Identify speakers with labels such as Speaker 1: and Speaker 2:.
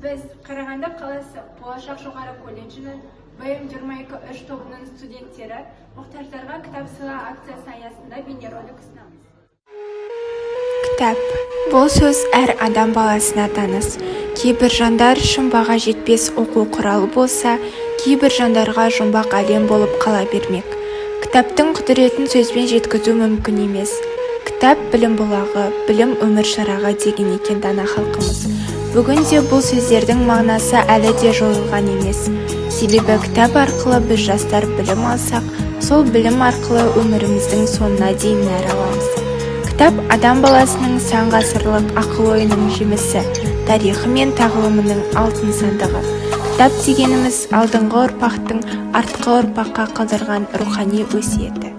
Speaker 1: Біз Қарағанды қаласы Болашақ жоғары колледжінің БМ-22 тобының студенттері мұқтаждарға кітап сыйла акциясы аясында бейнеролик ұсынамыз.
Speaker 2: Кітап – бұл сөз әр адам баласына таныс. Кейбір жандар үшін баға жетпес оқу құралы болса, кейбір жандарға жұмбақ әлем болып қала бермек. Кітаптың құдіретін сөзбен жеткізу мүмкін емес. Кітап білім бұлағы, білім өмір шырағы деген екен дана халқымыз. Бүгінде бұл сөздердің мағынасы әлі де жойылған емес. Себебі кітап арқылы біз жастар білім алсақ, сол білім арқылы өміріміздің соңына дейін нәр аламыз. Кітап адам баласының сан ғасырлық ақыл-ойының жемісі, тарихы мен тағылымының алтын сандығы. Кітап дегеніміз алдыңғы ұрпақтың артқы ұрпаққа қалдырған рухани өсиеті.